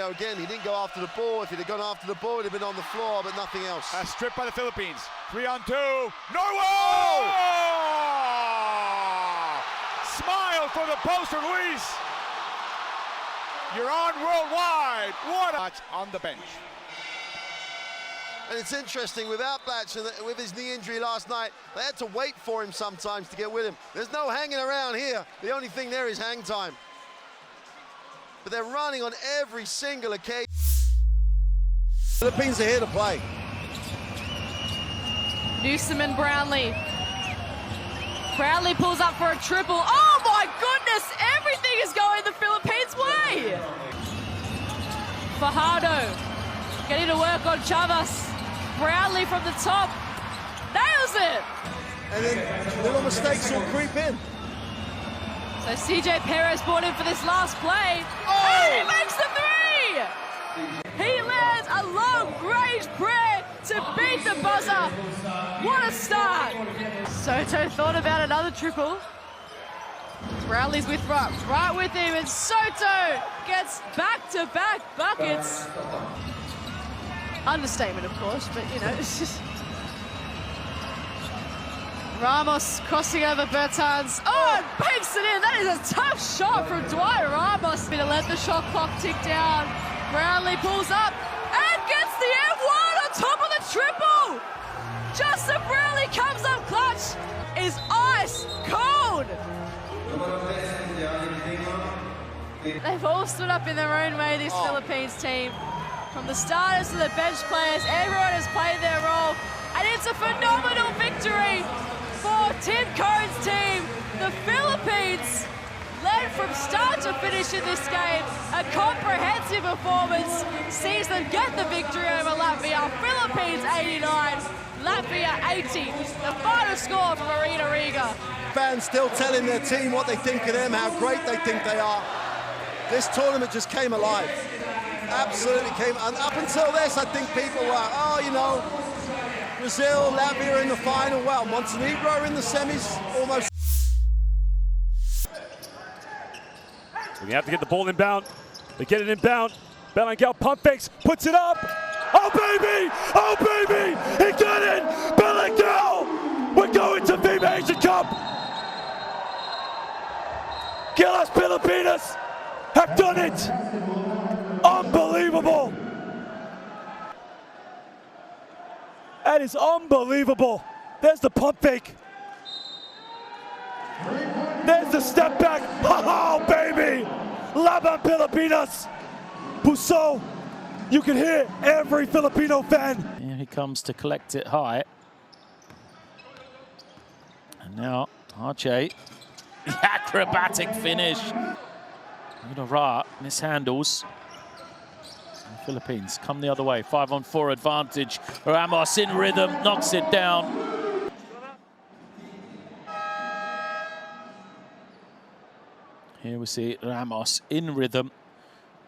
scenario again. He didn't go after the ball. If he'd have gone after the ball, he'd have been on the floor, but nothing else. Stripped by the Philippines. 3-on-2. Norway! Oh! Smile for the poster, Luis. You're on worldwide. What on the bench. And it's interesting, without Batch and with his knee injury last night, they had to wait for him sometimes to get with him. There's no hanging around here. The only thing there is hang time. But they're running on every single occasion. The Philippines are here to play. Newsom and Brownlee. Brownlee pulls up for a triple. Oh my goodness! Everything is going the Philippines' way! Fajardo getting to work on Chavas. Brownlee from the top. Nails it! And then little mistakes will creep in. So CJ Perez brought in for this last play. Oh! And he makes the three! He lands a long-range prayer to beat the buzzer. What a start! Soto thought about another triple. Brownlee's with Rupp, right with him, and Soto gets back-to-back buckets. Understatement, of course, but you know, it's just... Ramos crossing over Bertans. Oh, and banks it in. That is a tough shot from Dwight Ramos. To let the shot clock tick down. Brownlee pulls up and gets the F1 on top of the triple. Justin Brownlee comes up clutch. Is ice cold. They've all stood up in their own way, this Philippines team. From the starters to the bench players, everyone has played their role. And it's a phenomenal victory for Tim Cohn's team. The Philippines led from start to finish in this game. A comprehensive performance sees them get the victory over Latvia. Philippines 89, Latvia 80. The final score from Arena Riga. Fans still telling their team what they think of them, how great they think they are. This tournament just came alive. Absolutely came, and up until this, I think people were, oh, you know, Brazil, Latvia in the final, well, Montenegro in the semis, almost. We have to get the ball inbound. They get it inbound. Belangel pump fakes, puts it up. Oh, baby! Oh, baby! He got it! Belangel! We're going to FIBA Asian Cup! Kill us, Filipinas! Have done it! Unbelievable! That is unbelievable. There's the pump fake. There's the step back. Oh, baby! Laban Pilipinas! Puso, you can hear every Filipino fan. Here he comes to collect it high. And now, RJ, the acrobatic finish. Ra mishandles. The Philippines come the other way, 5-on-4 advantage. Ramos in rhythm, knocks it down. Here we see Ramos in rhythm.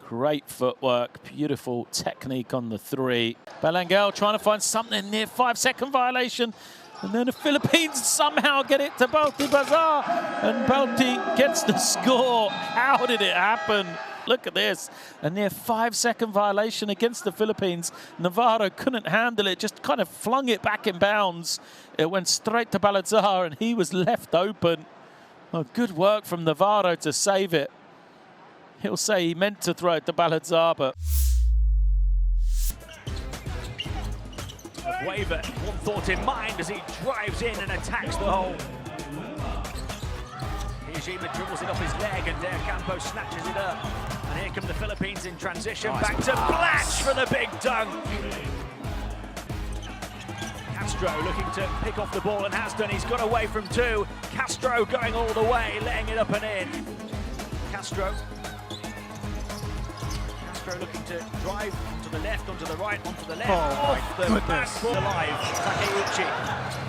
Great footwork, beautiful technique on the three. Belangel trying to find something near 5-second violation. And then the Philippines somehow get it to Balti Bazar. And Balti gets the score. How did it happen? Look at this. A near 5-second violation against the Philippines. Navarro couldn't handle it, just kind of flung it back in bounds. It went straight to Balazar and he was left open. Oh, good work from Navarro to save it. He'll say he meant to throw it to Balazar, but... Waver, one thought in mind as he drives in and attacks the hole. Hijima dribbles it off his leg and Campo snatches it up. And here come the Philippines in transition. Back to Blatch for the big dunk. Castro looking to pick off the ball and has done. He's got away from two. Castro going all the way, letting it up and in. Castro looking to drive onto the left, onto the right, onto the left. Off the backboard alive. Takeuchi.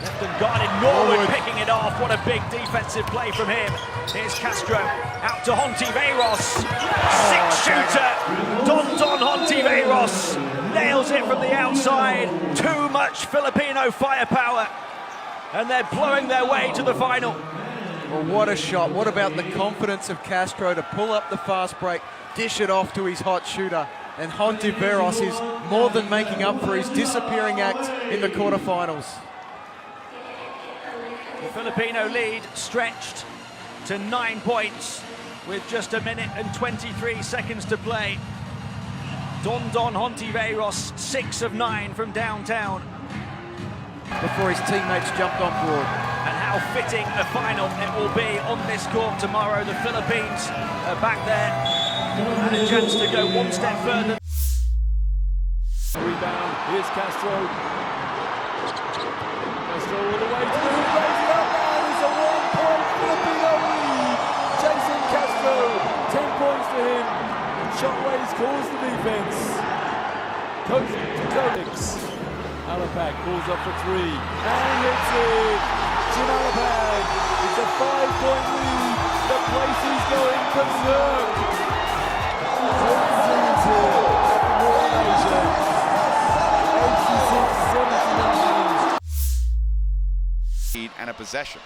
Left and guarded. Norwood picking it off. What a big defensive play from him. Here's Castro out to Hontiveiros. Six-shooter. Don Hontiveiros nails it from the outside. Too much Filipino firepower. And they're blowing their way to the final. Well, what a shot. What about the confidence of Castro to pull up the fast break, dish it off to his hot shooter. And Hontiveros is more than making up for his disappearing act in the quarterfinals. The Filipino lead stretched to 9 points with just 1 minute and 23 seconds to play. Don Hontiveros, 6 of 9 from downtown. Before his teammates jumped on board. And how fitting a final it will be on this court tomorrow. The Philippines are back there and a chance to go one step further. Rebound, here's Castro. Castro all the way to the rim, raise it up, and it's a 1-point Filipino lead. Jason Castro, 10 points for him. Shockwaves calls the defense. Coach Kodix. Alapag pulls up for 3 and hits it. Jim Alapag, it's a 5-point lead. The place is going berserk. And a possession.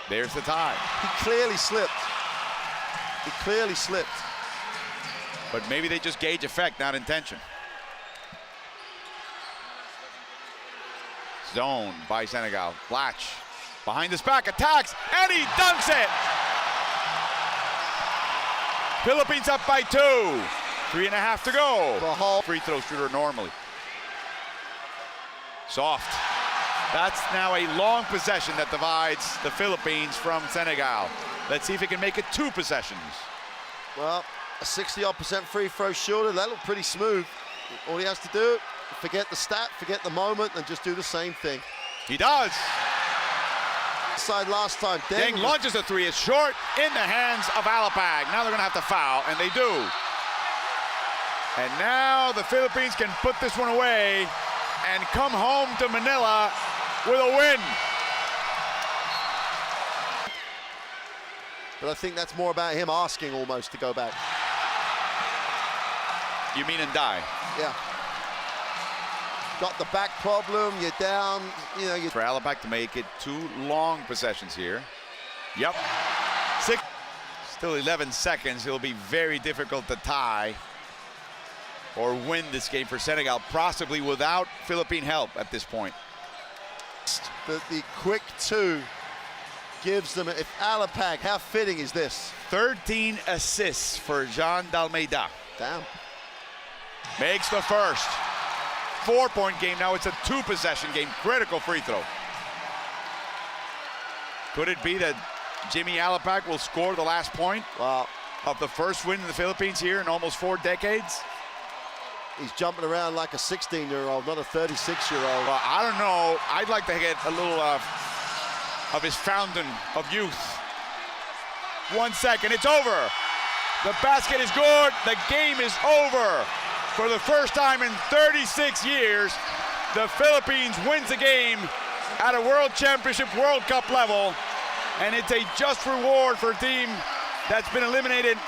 There's the tie. He clearly slipped. He clearly slipped. But maybe they just gauge effect, not intention. Zone by Senegal. Blatch behind his back, attacks, and he dunks it! Philippines up by 2. 3.5 to go. The whole Free throw shooter normally. Soft. That's now a long possession that divides the Philippines from Senegal. Let's see if he can make it 2 possessions. Well, a 60-odd% free throw shooter, that looked pretty smooth. All he has to do, forget the stat, forget the moment, and just do the same thing. He does. Side last time. Deng launches a 3. It's short in the hands of Alapag. Now they're going to have to foul, and they do. And now the Philippines can put this one away and come home to Manila with a win. But I think that's more about him asking almost to go back. You mean and die? Yeah. Got the back problem, you're down, you know, you're... For Alapag to make it 2 long possessions here. Yep. 6. Still 11 seconds. It'll be very difficult to tie or win this game for Senegal, possibly without Philippine help at this point. The quick 2 gives them, if Alapag, how fitting is this? 13 assists for Jean Dalmeida. Damn. Makes the first. 4-point game, now it's a 2-possession game. Critical free throw. Could it be that Jimmy Alapag will score the last point of the first win in the Philippines here in almost 4 decades? He's jumping around like a 16-year-old, not a 36-year-old. Well, I don't know. I'd like to get a little of his fountain of youth. 1 second, it's over. The basket is good, the game is over. For the first time in 36 years, the Philippines wins a game at a World Championship, World Cup level, and it's a just reward for a team that's been eliminated